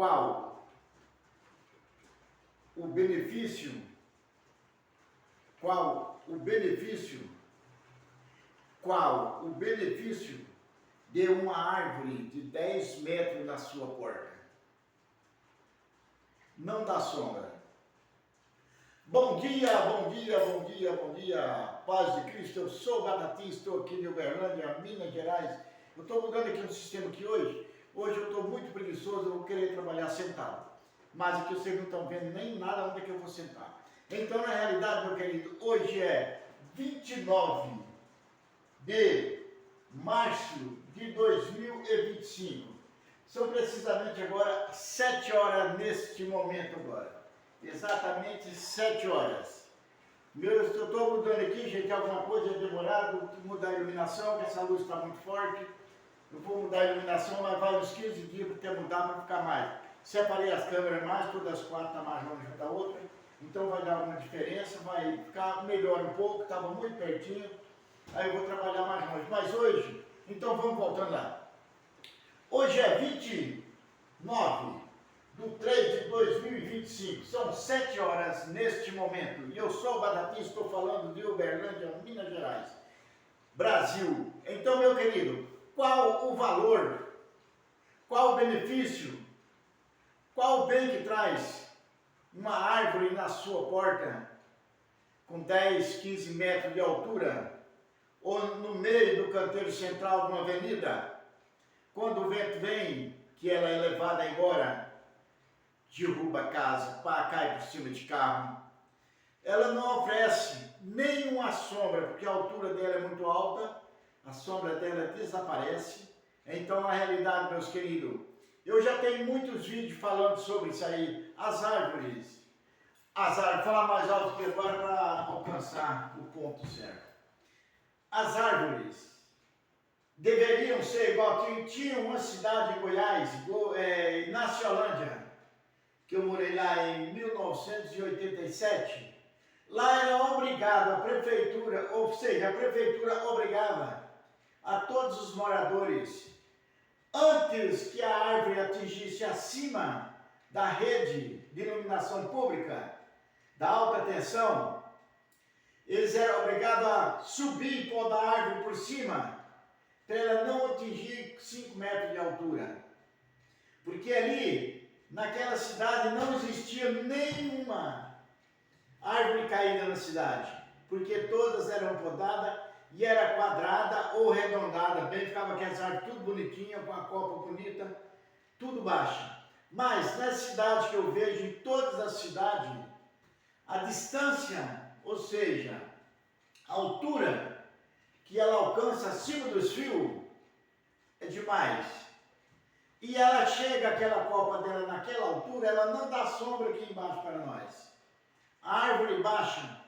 qual o benefício, qual o benefício de uma árvore de 10 metros na sua porta? Não dá sombra. Bom dia, bom dia, bom dia, bom dia, paz de Cristo. Eu sou o Batatinha, estou aqui em Uberlândia, Minas Gerais. Eu estou mudando aqui no sistema que hoje eu estou muito preguiçoso, eu vou querer trabalhar sentado. Mas aqui vocês não estão vendo nem nada onde é que eu vou sentar. Então, na realidade, meu querido, hoje é 29 de março de 2025. São precisamente agora 7 horas neste momento agora. Exatamente 7 horas. Eu estou mudando aqui, gente, alguma coisa é demorado, mudar a iluminação, que essa luz está muito forte. Eu vou mudar a iluminação, mas vai uns 15 dias para ter mudar para ficar mais. Separei as câmeras mais, todas as quatro está mais longe da outra. Então vai dar alguma diferença, vai ficar melhor um pouco, estava muito pertinho. Aí eu vou trabalhar mais longe. Mas hoje, então vamos voltando lá. Hoje é 29 de 3 de 2025, são 7 horas neste momento. E eu sou o Batatinha, estou falando de Uberlândia, Minas Gerais, Brasil. Então, meu querido, qual o valor, qual o benefício, qual o bem que traz uma árvore na sua porta com 10, 15 metros de altura ou no meio do canteiro central de uma avenida, quando o vento vem, que ela é levada embora, derruba a casa, cai por cima de carro. Ela não oferece nenhuma sombra, porque a altura dela é muito alta, a sombra dela desaparece. Então, na realidade, meus queridos, eu já tenho muitos vídeos falando sobre isso aí. As árvores, falar mais alto que agora para alcançar o ponto certo. As árvores deveriam ser igual, tinha uma cidade em Goiás, na Ciolândia, que eu morei lá em 1987, lá era obrigado, a prefeitura obrigava a todos os moradores, antes que a árvore atingisse acima da rede de iluminação pública, da alta tensão, eles eram obrigados a subir e pôr a árvore por cima, para ela não atingir 5 metros de altura. Porque ali, naquela cidade, não existia nenhuma árvore caída na cidade, porque todas eram podadas e era quadrada ou arredondada, bem, ficava aquelas árvores tudo bonitinha, com a copa bonita, tudo baixa. Mas nas cidades que eu vejo, em todas as cidades, a distância, ou seja, a altura que ela alcança acima dos fios é demais. E ela chega, aquela copa dela naquela altura, ela não dá sombra aqui embaixo para nós. A árvore baixa,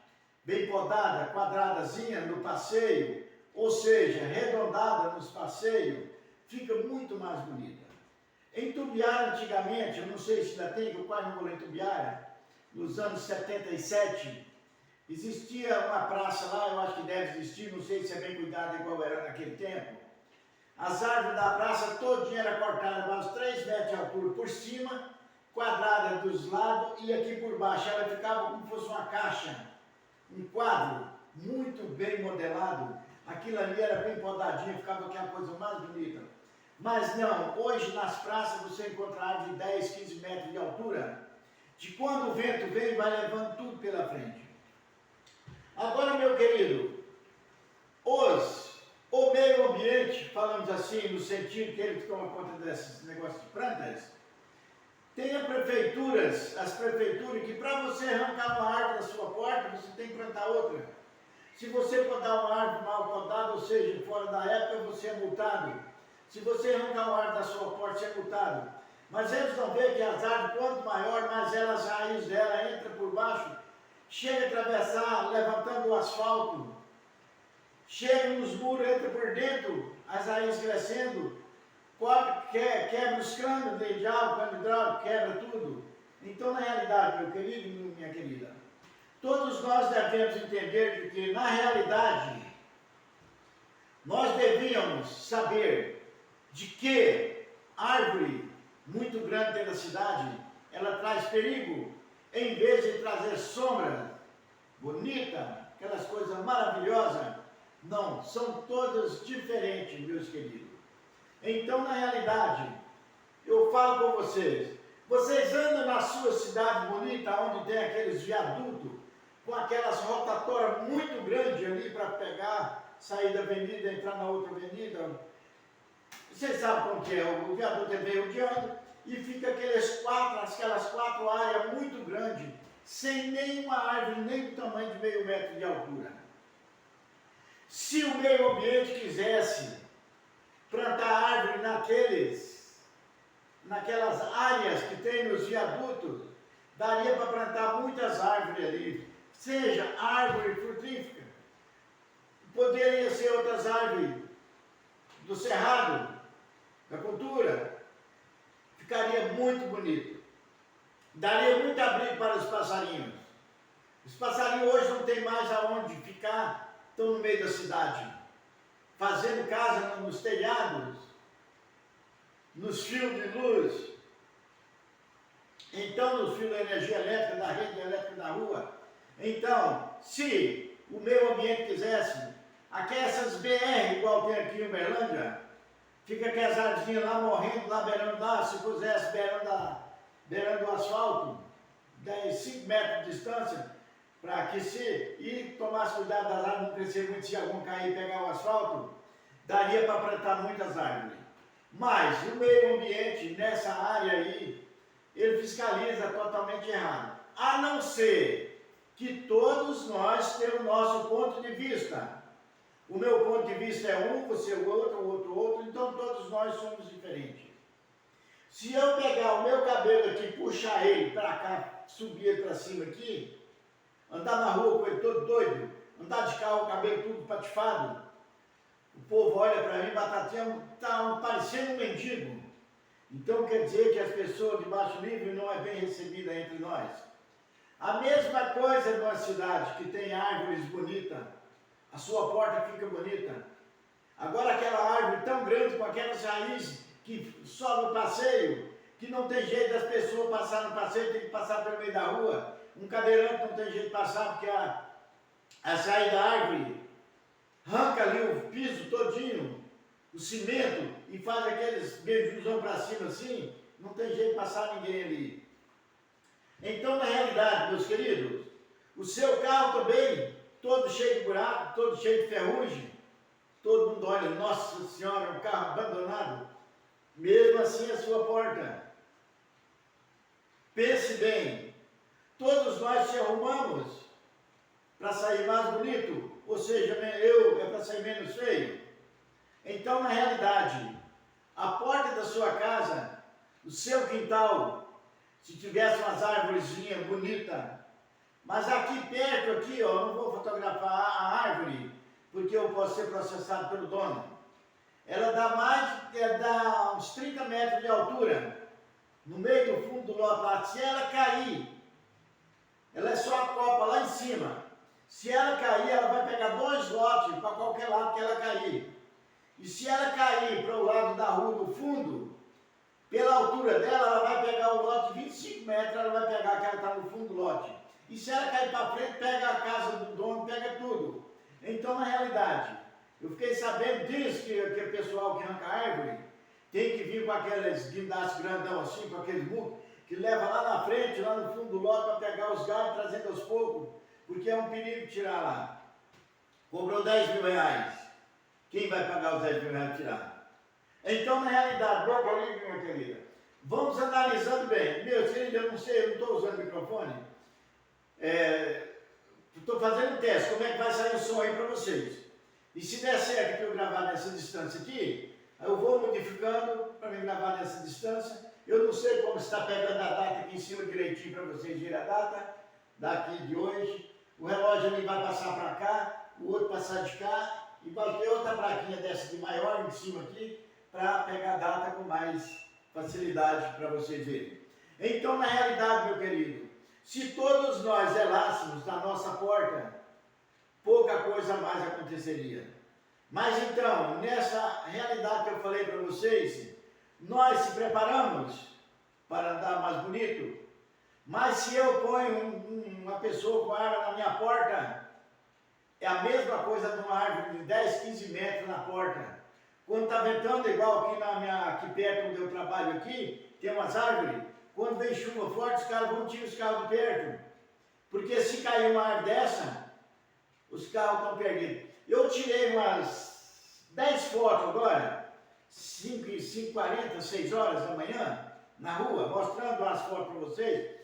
bem podada, quadradazinha no passeio, ou seja, arredondada nos passeios, fica muito mais bonita. Em Tubiara, antigamente, eu não sei se ainda tem, que eu quase não vou lá em Tubiara, nos anos 77, existia uma praça lá, eu acho que deve existir, não sei se é bem cuidada igual era naquele tempo. As árvores da praça todinha era cortada mais 3 metros de altura por cima, quadrada dos lados, e aqui por baixo ela ficava como se fosse uma caixa, um quadro muito bem modelado. Aquilo ali era bem podadinho, ficava aquela coisa mais bonita. Mas não, hoje nas praças você encontra árvore de 10, 15 metros de altura, de quando o vento vem, vai levando tudo pela frente. Agora, meu querido, o meio ambiente, falamos assim, no sentido que ele toma conta desses negócios de plantas, tem as prefeituras que para você arrancar uma árvore da sua porta, você tem que plantar outra. Se você podar uma árvore mal podada, ou seja, fora da época, você é multado. Se você arrancar uma árvore da sua porta, você é multado. Mas eles não veem que as árvores, quanto maior, mais as raízes dela entram por baixo, chega a atravessar, levantando o asfalto, chega nos muros, entra por dentro, as raízes crescendo, quebra os canos de álcool, cano hidráulico, quebra tudo. Então, na realidade, meu querido e minha querida, todos nós devemos entender que, na realidade, nós devíamos saber de que árvore muito grande dentro da cidade, ela traz perigo, em vez de trazer sombra bonita, aquelas coisas maravilhosas. Não, são todas diferentes, meus queridos. Então, na realidade, eu falo com vocês, vocês andam na sua cidade bonita, onde tem aqueles viadutos, com aquelas rotatórias muito grandes ali para pegar, sair da avenida, entrar na outra avenida. Vocês sabem como que é, o viaduto é meio odiando e fica aquelas quatro áreas muito grandes, sem nenhuma árvore, nem do tamanho de meio metro de altura. Se o meio ambiente quisesse plantar árvore naquelas áreas que tem nos viadutos, daria para plantar muitas árvores ali, seja árvore frutífera, poderia ser outras árvores do cerrado, da cultura, ficaria muito bonito, daria muito abrigo para os passarinhos. Os passarinhos hoje não tem mais aonde ficar, estão no meio da cidade, fazendo casa nos telhados, nos fios de luz, então nos fios da energia elétrica, da rede elétrica da rua. Então, se o meio ambiente quisesse, essas BR, igual tem aqui em Uberlândia, fica aquelas árvores lá morrendo, lá beirando lá, se pusesse beirando o asfalto, 5 metros de distância, para aquecer e tomasse cuidado das árvores não crescer muito, se algum cair e pegar o asfalto, daria para plantar muitas árvores. Mas o meio ambiente nessa área aí, ele fiscaliza totalmente errado. A não ser que todos nós temos o nosso ponto de vista. O meu ponto de vista é um, você o outro, então todos nós somos diferentes. Se eu pegar o meu cabelo aqui, puxar ele para cá, subir ele para cima aqui, andar na rua com ele todo doido, andar de carro, o cabelo tudo patifado, o povo olha para mim, Batatinha, está parecendo um mendigo. Então quer dizer que as pessoas de baixo nível não é bem recebida entre nós. A mesma coisa numa cidade que tem árvores bonitas, a sua porta fica bonita. Agora aquela árvore tão grande, com aquelas raízes que sobe o passeio, que não tem jeito das pessoas passar no passeio, tem que passar pelo meio da rua. Um cadeirante não tem jeito de passar porque a saída da árvore arranca ali o piso todinho, o cimento, e faz aqueles beijuzão para cima assim, não tem jeito de passar ninguém ali. Então, na realidade, meus queridos, o seu carro também, todo cheio de buraco, todo cheio de ferrugem, todo mundo olha, nossa senhora, um carro abandonado, mesmo assim a sua porta. Pense bem, todos nós te arrumamos para sair mais bonito, ou seja, eu é para sair menos feio. Então, na realidade, a porta da sua casa, o seu quintal, se tivesse umas árvorezinhas bonitas, mas aqui perto, aqui, ó, não vou fotografar a árvore, porque eu posso ser processado pelo dono. Ela dá uns 30 metros de altura, no meio do fundo do lote lá. Se ela cair, ela é só a copa lá em cima. Se ela cair, ela vai pegar 2 lotes para qualquer lado que ela cair. E se ela cair para o lado da rua do fundo, pela altura dela, ela vai pegar o lote de 25 metros, ela vai pegar que ela está no fundo do lote. E se ela cair para frente, pega a casa do dono, pega tudo. Então, na realidade, eu fiquei sabendo disso, que o pessoal que arranca árvore tem que vir com aqueles guindastes grandão assim, com aqueles mucos, que leva lá na frente, lá no fundo do lote, para pegar os galhos, trazendo aos poucos, porque é um perigo tirar lá. Cobrou 10 mil reais. Quem vai pagar os 10 mil reais tirar? Então, na realidade, logo ali, minha querida, vamos analisando bem. Meu querido, eu não sei, eu não estou usando o microfone. Estou fazendo um teste, como é que vai sair o som aí para vocês. E se der certo para eu gravar nessa distância aqui, eu vou modificando para me gravar nessa distância. Eu não sei como está pegando a data aqui em cima direitinho para vocês verem a data daqui de hoje. O relógio ali vai passar para cá, o outro passar de cá, e vai ter outra plaquinha dessa de maior em cima aqui, para pegar a data com mais facilidade para vocês verem. Então, na realidade, meu querido, se todos nós zelássemos da nossa porta, pouca coisa mais aconteceria. Mas então, nessa realidade que eu falei para vocês, nós se preparamos para andar mais bonito. Mas se eu ponho uma pessoa com árvore na minha porta, é a mesma coisa de uma árvore de 10, 15 metros na porta. Quando está ventando, igual aqui perto onde eu trabalho aqui, tem umas árvores, quando vem chuva forte, os caras vão tirar os carros de perto. Porque se cair uma árvore dessa, os carros estão perdidos. Eu tirei umas 10 fotos agora, 5h40, 6 horas da manhã, na rua, mostrando as fotos para vocês.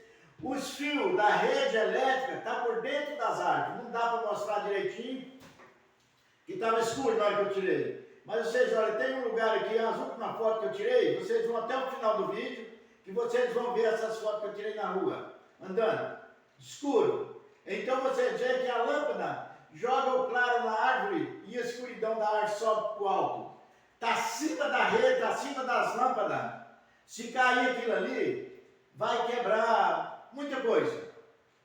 Os fios da rede elétrica estão por dentro das árvores. Não dá para mostrar direitinho, que estava escuro na hora que eu tirei. Mas vocês olhem, tem um lugar aqui, as últimas fotos que eu tirei, vocês vão até o final do vídeo, que vocês vão ver essas fotos que eu tirei na rua, andando, escuro. Então você vê que a lâmpada joga o claro na árvore e a escuridão da árvore sobe para o alto. Está acima da rede, está acima das lâmpadas. Se cair aquilo ali, vai quebrar muita coisa.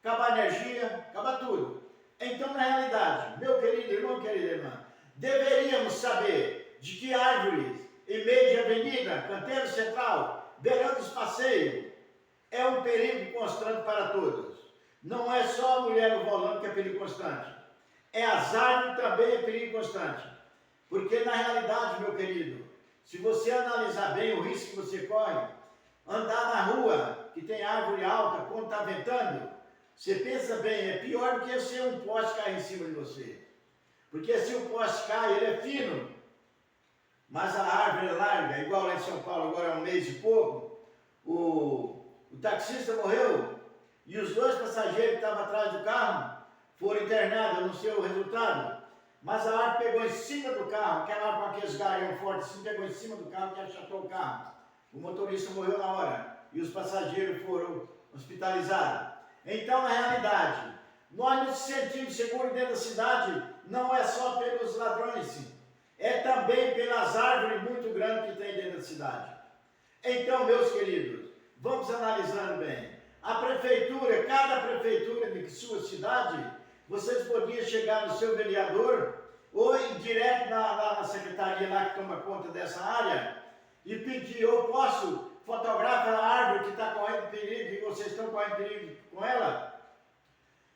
Acabar a energia, acabar tudo. Então, na realidade, meu querido irmão, querida irmã, deveríamos saber de que árvores em meio de avenida, canteiro central, beirando os passeios, é um perigo constante para todos. Não é só a mulher no volante que é perigo constante. É as árvores também é perigo constante. Porque na realidade, meu querido, se você analisar bem o risco que você corre, andar na rua que tem árvore alta quando está ventando, você pensa bem, é pior do que se um poste cair em cima de você. Porque se o poste cai, ele é fino, mas a árvore é larga, igual lá em São Paulo, agora é um mês e pouco, o taxista morreu e os 2 passageiros que estavam atrás do carro foram internados, eu não sei o resultado, mas a árvore pegou em cima do carro, aquela árvore com aqueles galhos fortes assim, pegou em cima do carro e achatou o carro. O motorista morreu na hora e os passageiros foram hospitalizados. Então, na realidade, nós nos sentimos seguros dentro da cidade, não é só pelos ladrões, é também pelas árvores muito grandes que tem dentro da cidade. Então, meus queridos, vamos analisando bem. A prefeitura, cada prefeitura de sua cidade, vocês podiam chegar no seu vereador ou ir direto na secretaria lá que toma conta dessa área e pedir, eu posso fotografar a árvore que está correndo perigo, que vocês estão correndo perigo com ela,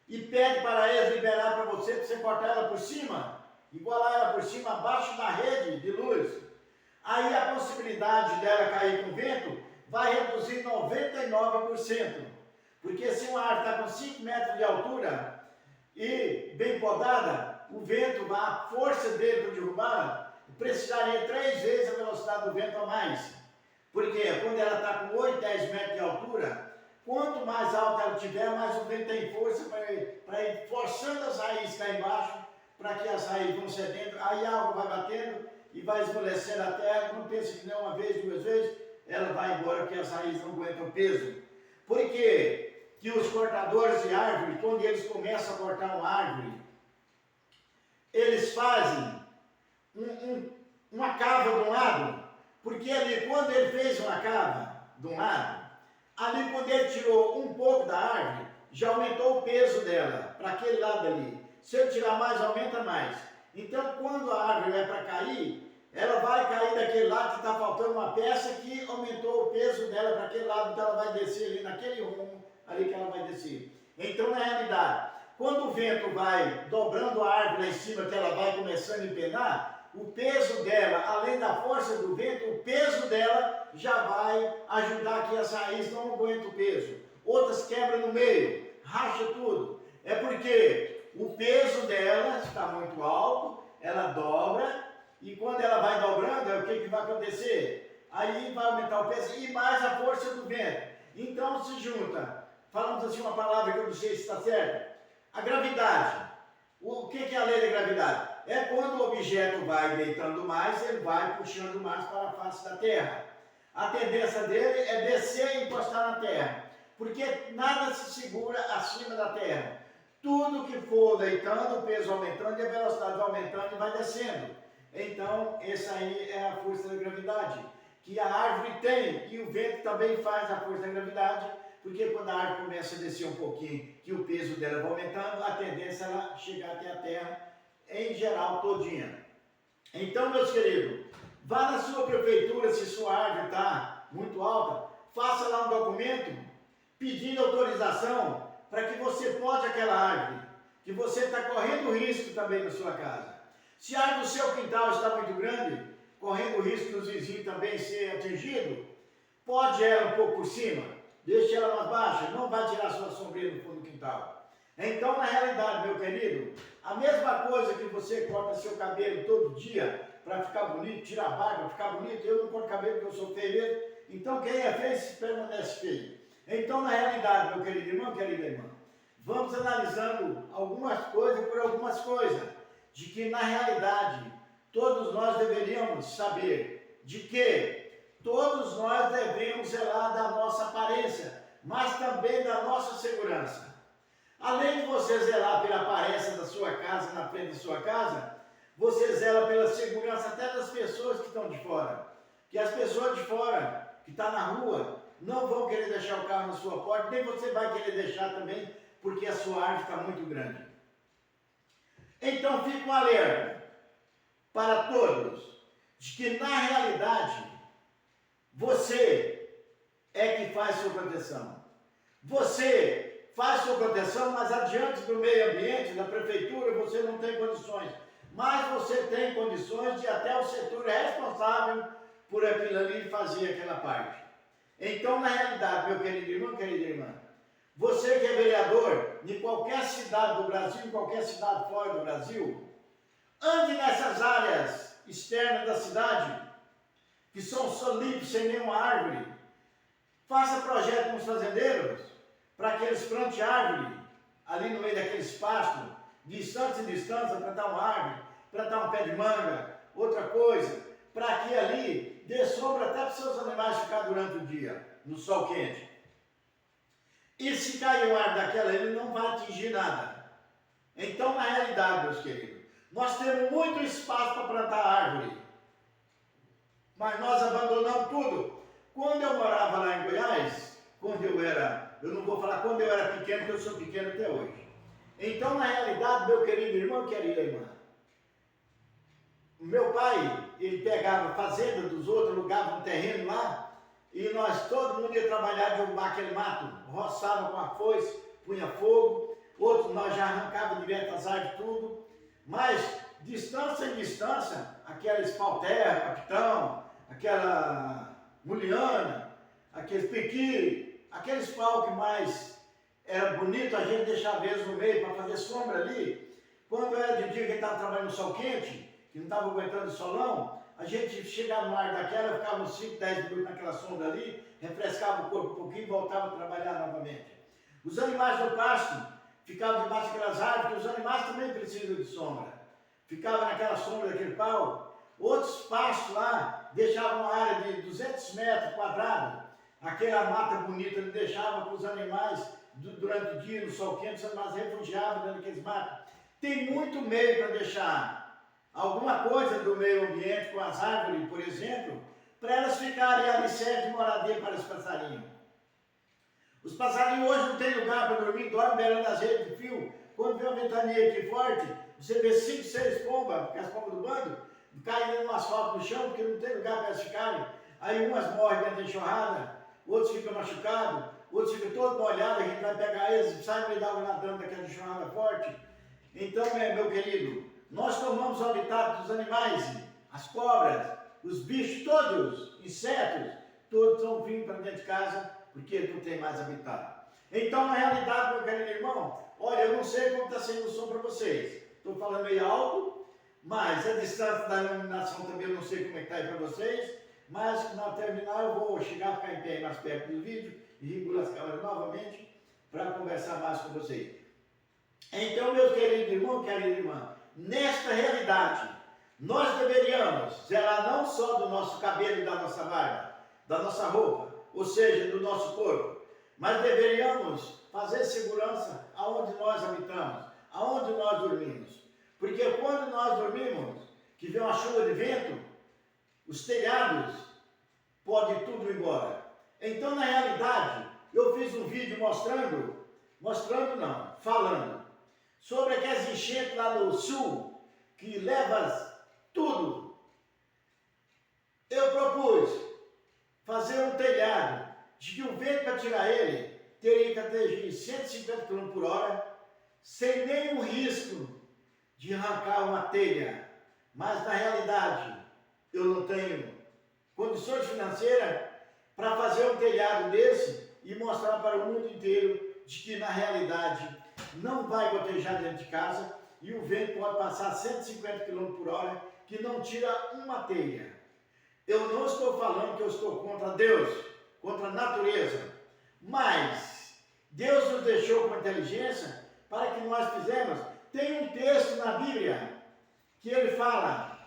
e pede para eles liberar para você cortar ela por cima, igualar ela por cima, abaixo da rede de luz. Aí a possibilidade dela cair com vento vai reduzir 99%. Porque se uma árvore está com 5 metros de altura e bem podada, o vento, a força dele para derrubá-la, precisaria 3 vezes a velocidade do vento a mais. Porque quando ela está com 8, 10 metros de altura, quanto mais alta ela tiver, mais o vento tem força para ir forçando as raízes cá embaixo, para que as raízes vão cedendo, aí a água vai batendo e vai esmorecendo a terra. Não pense que não uma vez, 2 vezes, ela vai embora porque as raízes não aguentam o peso. Por quê? Que os cortadores de árvore, quando eles começam a cortar uma árvore, eles fazem uma cava de um lado, porque ali, quando ele fez uma cava de um lado, ali quando ele tirou um pouco da árvore, já aumentou o peso dela, para aquele lado ali. Se ele tirar mais, aumenta mais. Então, quando a árvore é para cair, ela vai cair daquele lado que está faltando uma peça que aumentou o peso dela para aquele lado, então ela vai descer ali naquele rumo, ali que ela vai descer. Então, na realidade, quando o vento vai dobrando a árvore lá em cima, que ela vai começando a empenar, o peso dela, além da força do vento, o peso dela já vai ajudar que as raízes não aguentem o peso. Outras quebram no meio, racha tudo. É porque o peso dela está muito alto, ela dobra, e quando ela vai dobrando, o que vai acontecer? Aí vai aumentar o peso e mais a força do vento. Então se junta, falamos assim uma palavra que eu não sei se está certa, a gravidade. O que é a lei da gravidade? É quando o objeto vai deitando mais, ele vai puxando mais para a face da Terra. A tendência dele é descer e encostar na Terra, porque nada se segura acima da Terra. Tudo que for deitando, o peso aumentando e a velocidade vai aumentando e vai descendo. Então, essa aí é a força da gravidade, que a árvore tem, e o vento também faz a força da gravidade, porque quando a árvore começa a descer um pouquinho, que o peso dela vai aumentando, a tendência é ela chegar até a Terra, em geral, todinha. Então, meus queridos, vá na sua prefeitura, se sua árvore está muito alta, faça lá um documento pedindo autorização para que você pote aquela árvore, que você está correndo risco também na sua casa. Se a árvore do seu quintal está muito grande, correndo o risco dos vizinhos também ser atingido, pode ela um pouco por cima, deixe ela mais baixa, não vai tirar sua sombrinha do fundo do quintal. Então, na realidade, meu querido, a mesma coisa que você corta seu cabelo todo dia para ficar bonito, tira a barba, ficar bonito, eu não corto cabelo porque eu sou feio mesmo, então quem é feio permanece feio. Então, na realidade, meu querido irmão, querida irmã, vamos analisando algumas coisas por algumas coisas, de que na realidade todos nós deveríamos saber de que todos nós devemos zelar da nossa aparência, mas também da nossa segurança. Além de você zelar pela aparência da sua casa, na frente da sua casa, você zela pela segurança até das pessoas que estão de fora. Que as pessoas de fora, que estão na rua, não vão querer deixar o carro na sua porta, nem você vai querer deixar também, porque a sua árvore está muito grande. Então fica um alerta para todos, de que na realidade, você é que faz sua proteção. Você faz sua proteção, mas adiante do meio ambiente, da prefeitura, você não tem condições. Mas você tem condições de até o setor responsável por aquilo ali fazer aquela parte. Então, na realidade, meu querido irmão, querida irmã, você que é vereador de qualquer cidade do Brasil, em qualquer cidade fora do Brasil, ande nessas áreas externas da cidade, que são só limpos, sem nenhuma árvore. Faça projeto com os fazendeiros, para que eles plantem árvore, ali no meio daqueles pastos, distância em distância, plantar uma árvore, plantar um pé de manga, outra coisa, para que ali dê sombra até para os seus animais ficar durante o dia, no sol quente. E se cair uma árvore daquela, ele não vai atingir nada. Então, na realidade, meus queridos, nós temos muito espaço para plantar árvore, mas nós abandonamos tudo. Quando eu morava lá em Goiás, eu não vou falar quando eu era pequeno, porque eu sou pequeno até hoje. Então, na realidade, meu querido irmão, querida irmã, o meu pai, ele pegava a fazenda dos outros, alugava um terreno lá, e nós, todo mundo ia trabalhar, derrubar aquele mato, roçava com a foice, punha fogo, outros nós já arrancava direto as árvores, tudo, mas, distância em distância, aquela espalterra, capitão, aquela muliana, aqueles pequi, aqueles pau que mais era bonito, a gente deixava eles no meio para fazer sombra ali. Quando era de dia que a gente estava trabalhando no sol quente, que não estava aguentando o solão, a gente chegava no ar daquela, ficava uns 5, 10 minutos naquela sombra ali, refrescava o corpo um pouquinho e voltava a trabalhar novamente. Os animais do pasto ficavam debaixo daquelas árvores, porque os animais também precisam de sombra. Ficava naquela sombra daquele pau. Outros pastos lá deixavam uma área de 200 metros quadrados, aquela mata bonita, ele deixava para os animais, durante o dia, no sol quente, os animais refugiavam dentro daqueles matos. Tem muito meio para deixar alguma coisa do meio ambiente com as árvores, por exemplo, para elas ficarem alicerce de moradia para os passarinhos. Os passarinhos hoje não têm lugar para dormir, dormem beirando as redes de fio. Quando vem uma ventania aqui forte, você vê 5, 6 pombas, porque as pombas do bando, caindo no asfalto no chão, porque não tem lugar para elas ficarem. Aí umas morrem dentro da enxurrada, outros ficam machucados, outros ficam todos molhados, a gente vai pegar eles, sai no meio da água nadando daquela enxurrada forte. Então, meu querido, nós tomamos o habitat dos animais, as cobras, os bichos, todos, insetos, todos estão vindo para dentro de casa, porque não tem mais habitat. Então, na realidade, meu querido irmão, olha, eu não sei como está sendo o som para vocês. Estou falando meio alto, mas a distância da iluminação também eu não sei como é que está aí para vocês, mas quando terminar eu vou chegar a ficar em pé mais perto do vídeo e regular as câmeras novamente para conversar mais com vocês. Então, meu querido irmão, querida irmã, nesta realidade, nós deveríamos zelar não só do nosso cabelo e da nossa barba, da nossa roupa, ou seja, do nosso corpo, mas deveríamos fazer segurança aonde nós habitamos, aonde nós dormimos. Porque quando nós dormimos, que vem uma chuva de vento, os telhados podem tudo ir embora. Então, na realidade, eu fiz um vídeo falando sobre aquelas enchentes lá no sul, que leva tudo. Eu propus fazer um telhado de que o vento para tirar ele teria que atingir 150 km por hora, sem nenhum risco de arrancar uma telha. Mas na realidade, eu não tenho condições financeiras para fazer um telhado desse e mostrar para o mundo inteiro de que na realidade não vai gotejar dentro de casa e o vento pode passar 150 km por hora, que não tira uma telha. Eu não estou falando que eu estou contra Deus, contra a natureza, mas Deus nos deixou com inteligência para que nós fizemos. Tem um texto na Bíblia que ele fala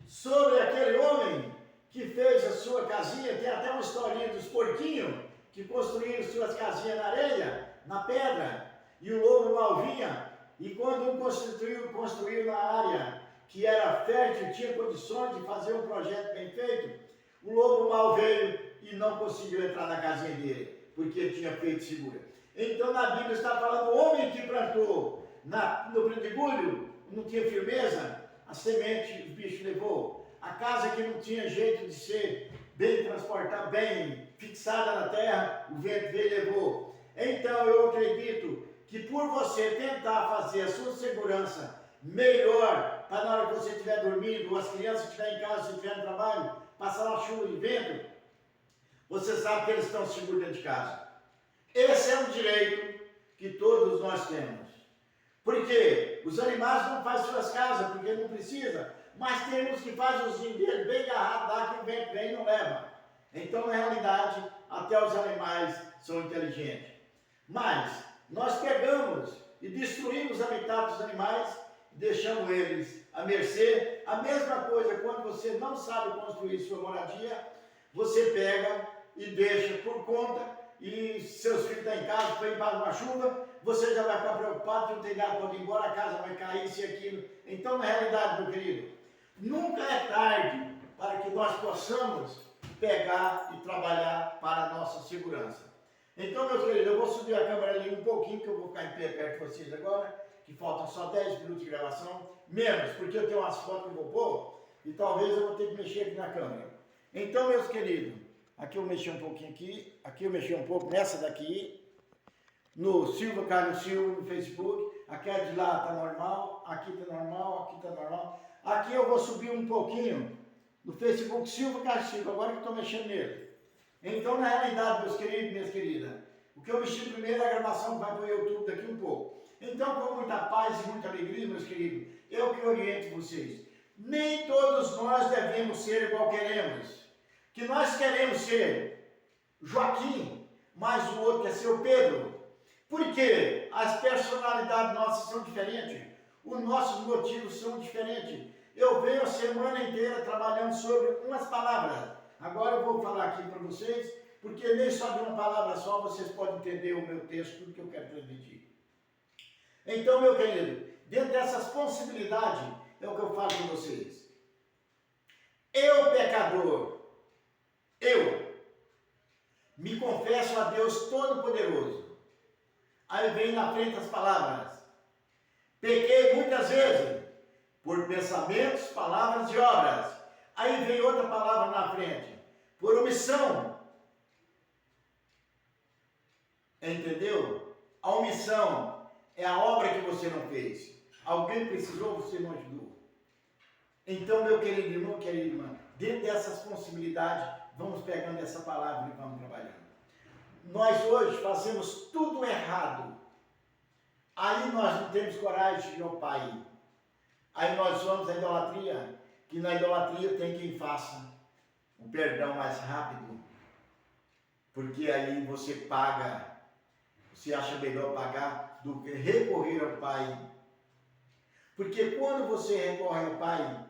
sobre aquele homem que fez a sua casinha. Tem até uma historinha dos porquinhos que construíram suas casinhas na areia, na pedra, e o lobo mal vinha, e quando um construiu na área que era fértil, tinha condições de fazer um projeto bem feito, o lobo mal veio e não conseguiu entrar na casinha dele, porque ele tinha feito segura. Então na Bíblia está falando, o homem que plantou no pedregulho, não tinha firmeza, a semente o bicho levou. A casa que não tinha jeito de ser bem transportada, bem fixada na terra, o vento veio e levou. Então eu acredito que por você tentar fazer a sua segurança melhor, para na hora que você estiver dormindo, ou as crianças estiverem em casa, se estiver no trabalho, passar uma chuva de vento, você sabe que eles estão seguros dentro de casa. Esse é um direito que todos nós temos. Porque os animais não fazem suas casas, porque não precisa, mas temos que fazer os dele bem agarrado lá que o vento vem e não leva. Então, na realidade, até os animais são inteligentes. Mas nós pegamos e destruímos os habitats dos animais, deixamos eles à mercê. A mesma coisa quando você não sabe construir sua moradia, você pega e deixa por conta, e seus filhos estão em casa, vem para uma chuva, você já vai ficar preocupado que o telhado pode ir embora, a casa vai cair, isso e aquilo. Então, na realidade, meu querido, nunca é tarde para que nós possamos pegar e trabalhar para a nossa segurança. Então, meus queridos, eu vou subir a câmera ali um pouquinho, que eu vou ficar em pé perto de vocês agora, que faltam só 10 minutos de gravação, menos, porque eu tenho umas fotos que eu vou pôr, e talvez eu vou ter que mexer aqui na câmera. Então, meus queridos, aqui eu mexi um pouquinho aqui eu mexi um pouco nessa daqui, no Silva Carlos Silva no Facebook, aqui de lá está normal, aqui está normal, aqui está normal. Aqui eu vou subir um pouquinho no Facebook Silva Carlos Silva, agora que eu estou mexendo nele. Então, na realidade, meus queridos e minhas queridas, o que eu mexi primeiro é a gravação que vai para o YouTube daqui um pouco. Então, com muita paz e muita alegria, meus queridos, eu que oriento vocês. Nem todos nós devemos ser igual queremos. Que nós queremos ser Joaquim, mas o outro quer ser o Pedro. Por quê? As personalidades nossas são diferentes. Os nossos motivos são diferentes. Eu venho a semana inteira trabalhando sobre umas palavras. Agora eu vou falar aqui para vocês, porque nem só de uma palavra só vocês podem entender o meu texto, tudo que eu quero transmitir. Então, meu querido, dentro dessas possibilidades, é o que eu falo para vocês. Eu, pecador, eu me confesso a Deus Todo-Poderoso. Aí vem na frente as palavras. Pequei muitas vezes, por pensamentos, palavras e obras. Aí vem outra palavra na frente, por omissão. Entendeu? A omissão é a obra que você não fez. Alguém precisou, você não ajudou. Então, meu querido irmão, querida irmã, dentro dessas possibilidades, vamos pegando essa palavra e vamos trabalhando. Nós hoje fazemos tudo errado. Aí nós não temos coragem de ir ao Pai. Aí nós vamos à idolatria, que na idolatria tem quem faça o perdão mais rápido. Porque aí você paga, você acha melhor pagar do que recorrer ao Pai. Porque quando você recorre ao Pai,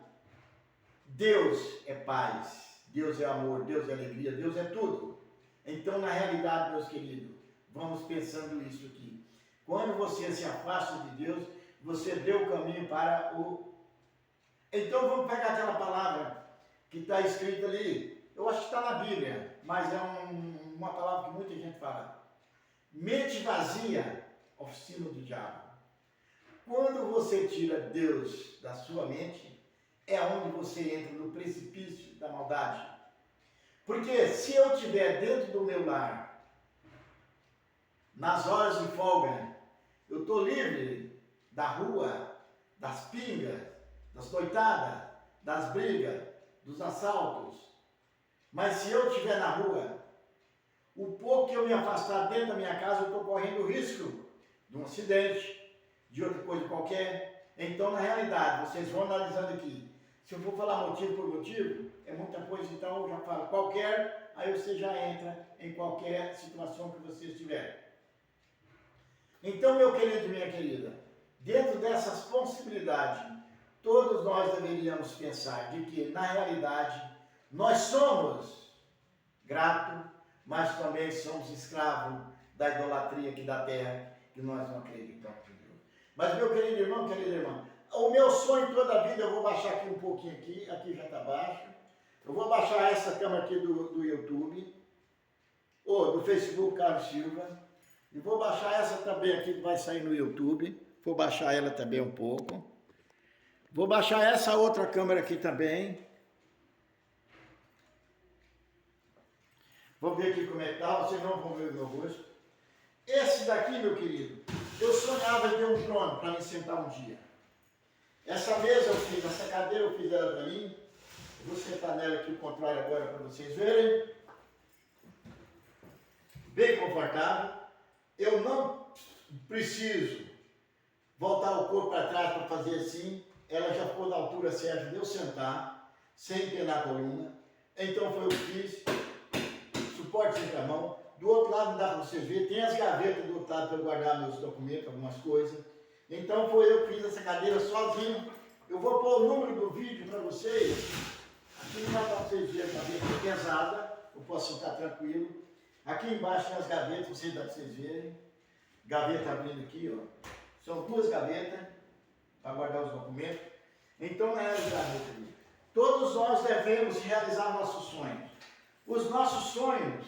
Deus é paz, Deus é amor, Deus é alegria, Deus é tudo. Então, na realidade, meus queridos, vamos pensando isso aqui. Quando você se afasta de Deus, você deu o caminho para o... Então, vamos pegar aquela palavra que está escrita ali. Eu acho que está na Bíblia, mas é uma palavra que muita gente fala. Mente vazia, oficina do diabo. Quando você tira Deus da sua mente, é onde você entra no precipício da maldade. Porque se eu estiver dentro do meu lar, nas horas de folga, eu estou livre da rua, das pingas, das noitadas, das brigas, dos assaltos. Mas se eu estiver na rua, o pouco que eu me afastar dentro da minha casa, eu estou correndo o risco de um acidente, de outra coisa qualquer. Então, na realidade, vocês vão analisando aqui. Se eu for falar motivo por motivo, é muita coisa, então eu já falo qualquer, aí você já entra em qualquer situação que você estiver. Então, meu querido e minha querida, dentro dessas possibilidades, todos nós deveríamos pensar de que, na realidade, nós somos gratos, mas também somos escravos da idolatria aqui da terra, que nós não acreditamos em Deus. Mas, meu querido irmão, querida irmã, o meu sonho toda a vida, eu vou baixar aqui um pouquinho aqui já está baixo, eu vou baixar essa câmera aqui do YouTube, ou do Facebook Carlos Silva, e vou baixar essa também aqui que vai sair no YouTube, vou baixar ela também um pouco, vou baixar essa outra câmera aqui também, vou ver aqui como é que tá, vocês não vão ver o meu rosto. Esse daqui, meu querido, eu sonhava em ter um trono para me sentar um dia. Essa mesa eu fiz, essa cadeira eu fiz ela para mim. Eu vou sentar nela aqui o contrário agora para vocês verem. Bem confortável. Eu não preciso voltar o corpo para trás para fazer assim. Ela já ficou na altura certa de eu sentar, sem penar a coluna. Então foi o que fiz. Suporte sempre a mão. Do outro lado não dá para vocês verem. Tem as gavetas do outro lado para eu guardar meus documentos, algumas coisas. Então foi eu que fiz essa cadeira sozinho. Eu vou pôr o número do vídeo para vocês. Aqui não dá para vocês verem, a gaveta é pesada, eu posso sentar tranquilo. Aqui embaixo tem as gavetas, vocês dá para vocês verem. Gaveta abrindo aqui, ó. São duas gavetas para guardar os documentos. Então, na realidade, todos nós devemos realizar nossos sonhos. Os nossos sonhos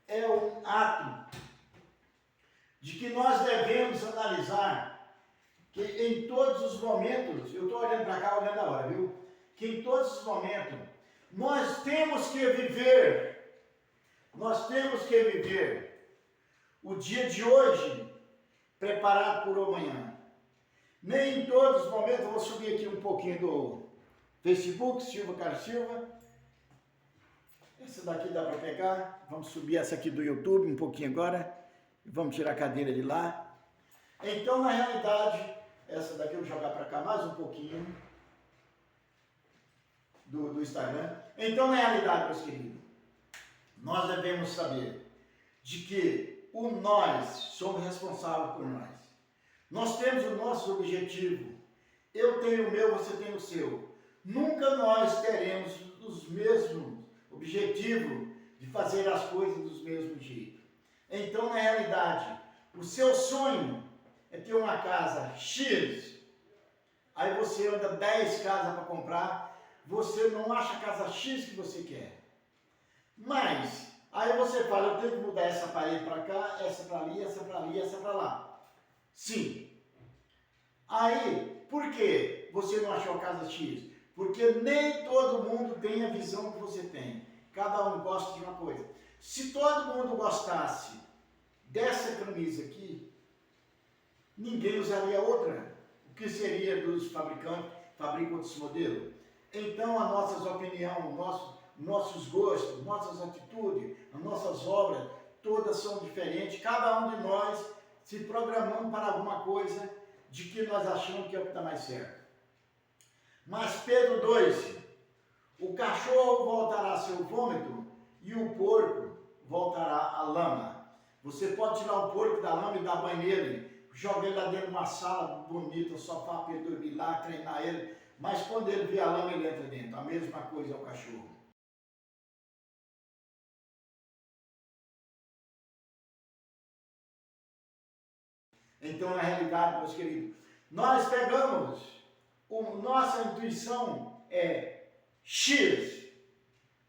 é um ato de que nós devemos analisar que em todos os momentos, eu estou olhando para cá, olhando a hora, viu? Que em todos os momentos, nós temos que viver o dia de hoje preparado por amanhã. Nem em todos os momentos, eu vou subir aqui um pouquinho do Facebook, Silva Carlos Silva. Essa daqui dá para pegar, vamos subir essa aqui do YouTube um pouquinho agora, vamos tirar a cadeira de lá. Então, na realidade, essa daqui eu vou jogar para cá mais um pouquinho do Instagram. Então, na realidade, meus queridos, nós devemos saber de que nós somos responsáveis por nós. Nós temos o nosso objetivo. Eu tenho o meu, você tem o seu. Nunca nós teremos os mesmos objetivos de fazer as coisas dos mesmos jeitos. Então, na realidade, o seu sonho é ter uma casa X, aí você anda 10 casas para comprar, você não acha a casa X que você quer. Mas, aí você fala, eu tenho que mudar essa parede para cá, essa para ali, essa para ali, essa para lá. Sim. Aí, por que você não achou a casa X? Porque nem todo mundo tem a visão que você tem. Cada um gosta de uma coisa. Se todo mundo gostasse dessa camisa aqui, ninguém usaria outra. O que seria dos fabricantes, fabricam outros modelos? Então, as nossas opiniões, nossos gostos, nossas atitudes, as nossas obras, todas são diferentes. Cada um de nós se programamos para alguma coisa de que nós achamos que é o que está mais certo. Mas Pedro 2, o cachorro voltará a seu vômito e o porco voltará à lama. Você pode tirar o porco da lama e dar banho nele, jogar ele lá dentro de uma sala bonita, sofá para ele dormir lá, treinar ele, mas quando ele vê a lama, ele entra dentro. A mesma coisa é o cachorro. Então, na realidade, meus queridos, nós pegamos, nossa intuição é X,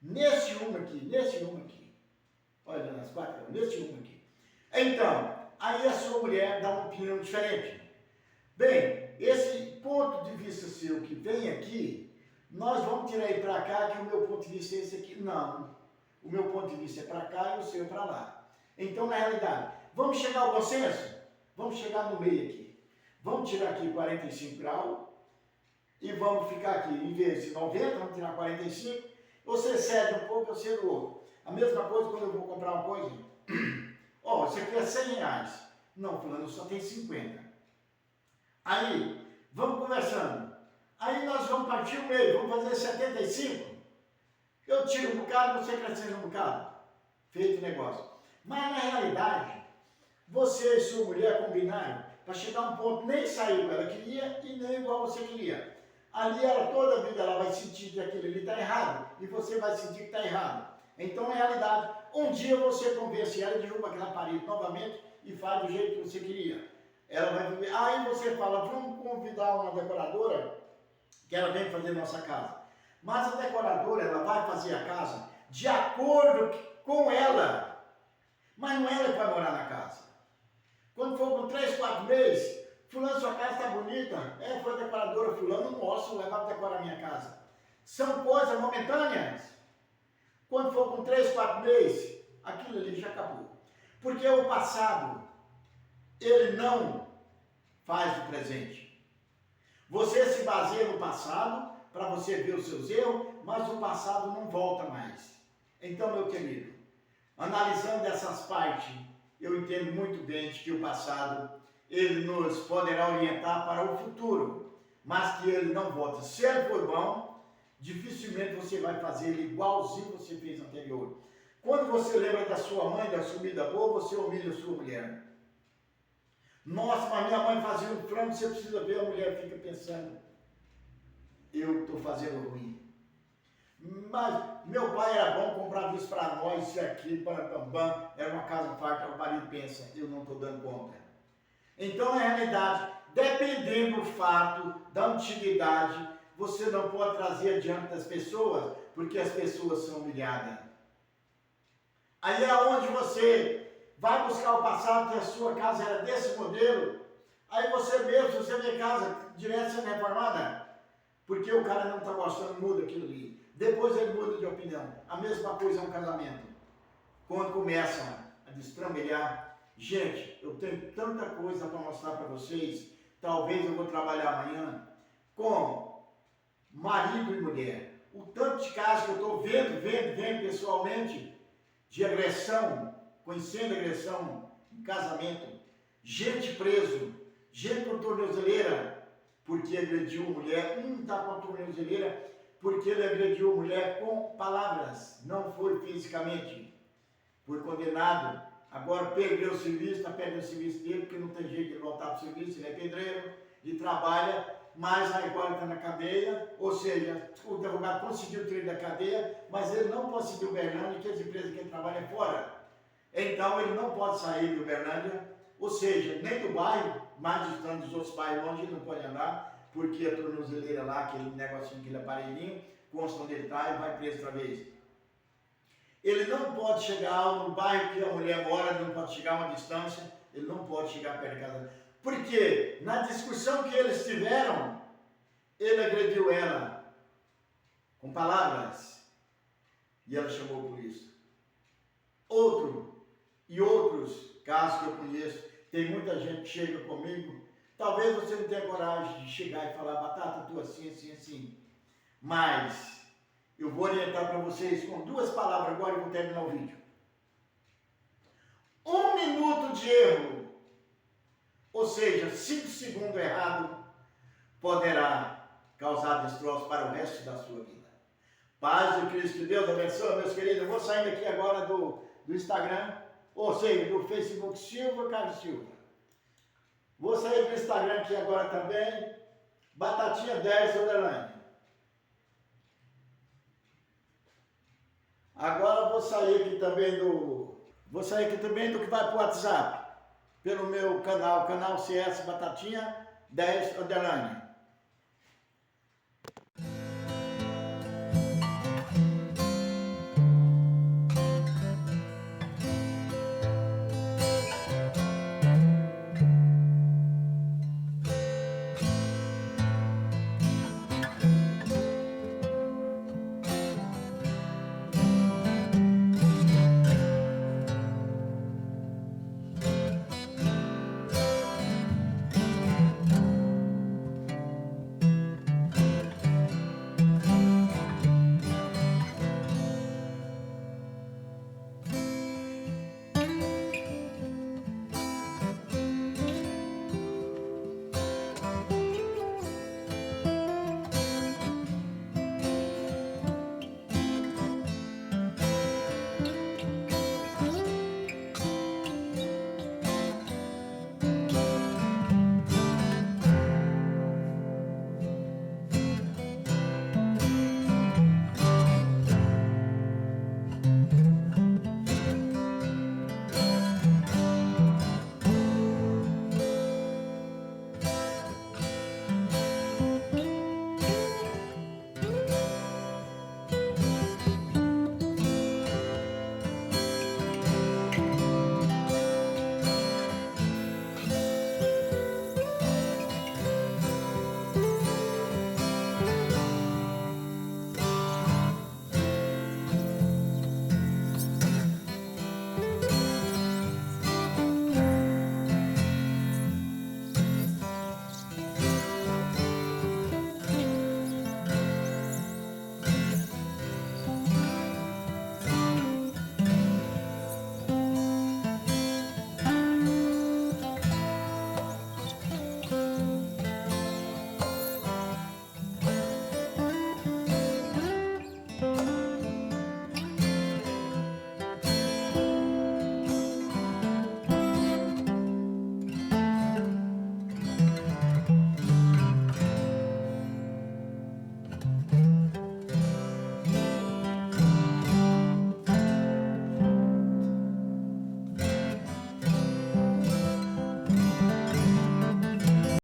nesse rumo aqui, olha nas quatro, nesse rumo aqui. Então, aí a sua mulher dá uma opinião diferente. Bem, esse ponto de vista seu que vem aqui, nós vamos tirar ele para cá, que o meu ponto de vista é esse aqui. Não, O meu ponto de vista é para cá e o seu é para lá. Então, na realidade, vamos chegar ao bom senso? Vamos chegar no meio aqui. Vamos tirar aqui 45 graus e vamos ficar aqui, em vez de 90, vamos tirar 45. Você cede um pouco, eu cedo outro. A mesma coisa quando eu vou comprar uma coisa. Ó, isso aqui é 100 reais. Não, fulano, só tem 50. Aí, vamos conversando. Aí nós vamos partir o meio, vamos fazer 75. Eu tiro um bocado, você acrescenta um bocado. Feito o negócio. Mas na realidade, você e sua mulher combinaram para chegar a um ponto, nem sair o que ela queria e nem igual você queria. Ali ela toda a vida ela vai sentir que aquilo ali está errado e você vai sentir que está errado. Então, na realidade, um dia você convence ela, derruba aquela parede novamente e faz do jeito que você queria. Ela vai viver. Aí você fala, vamos convidar uma decoradora que ela vem fazer nossa casa. Mas a decoradora, ela vai fazer a casa de acordo com ela. Mas não é ela que vai morar na casa. Quando for com 3, 4 meses, fulano, sua casa está bonita. Foi a decoradora fulano, nossa, vai para decorar a minha casa. São coisas momentâneas. Quando for com 3, 4 meses, aquilo ali já acabou. Porque o passado, ele não faz o presente. Você se baseia no passado para você ver os seus erros, mas o passado não volta mais. Então, meu querido, analisando essas partes, eu entendo muito bem que o passado, ele nos poderá orientar para o futuro, mas que ele não volta. Se ele for bom, dificilmente você vai fazer ele igualzinho você fez anterior. Quando você lembra da sua mãe, da sua comida boa, você humilha a sua mulher. Nossa, mas minha mãe fazia um frango, você precisa ver, a mulher fica pensando, eu estou fazendo ruim. Mas meu pai era bom, comprava isso para nós, isso aqui, era uma casa farta, o marido pensa, eu não estou dando conta. Então, na realidade, dependendo do fato, da antiguidade, você não pode trazer adiante das pessoas, porque as pessoas são humilhadas. Aí é onde você vai buscar o passado, que a sua casa era desse modelo, aí você mesmo, se você vê casa direto sendo reformada, porque o cara não está gostando, muda aquilo ali. Depois ele muda de opinião. A mesma coisa é um casamento. Quando começam a destrambelhar, gente, eu tenho tanta coisa para mostrar para vocês, talvez eu vou trabalhar amanhã com marido e mulher. O tanto de casos que eu estou vendo pessoalmente, de agressão, conhecendo agressão em casamento, gente preso, gente com tornozeleira, porque agrediu a mulher, está com a tornozeleira, porque ele agrediu a mulher com palavras, não foi fisicamente, foi condenado, agora perdeu o serviço, está perdendo o serviço dele, porque não tem jeito de voltar para o serviço, ele é pedreiro e trabalha, mas agora está na cadeia, ou seja, o advogado conseguiu tirar ele da cadeia, mas ele não conseguiu Uberlândia, que as empresas que ele trabalha é fora. Então ele não pode sair de Uberlândia, ou seja, nem do bairro, mais distante dos outros bairros longe, ele não pode andar, porque a tornozeleira lá, aquele negocinho, aquele aparelhinho, consta onde ele está e vai preso outra vez. Ele não pode chegar no bairro que a mulher mora, não pode chegar a uma distância, ele não pode chegar perto de casa. Porque na discussão que eles tiveram, ele agrediu ela com palavras e ela chamou a polícia. Outros casos que eu conheço, tem muita gente que chega comigo, talvez você não tenha coragem de chegar e falar, Batata, tu assim, assim, assim. Mas eu vou orientar para vocês com 2 palavras agora e vou terminar o vídeo. 1 minuto de erro, ou seja, 5 segundos errado, poderá causar destroço para o resto da sua vida. Paz de Cristo, que Deus abençoe, meus queridos. Eu vou saindo aqui agora do Instagram, ou seja, do Facebook Silva Carlos Silva. Vou sair do Instagram aqui agora também, Batatinha 10 underline. Agora vou sair aqui também do que vai para o WhatsApp, pelo meu canal CS Batatinha 10 underline.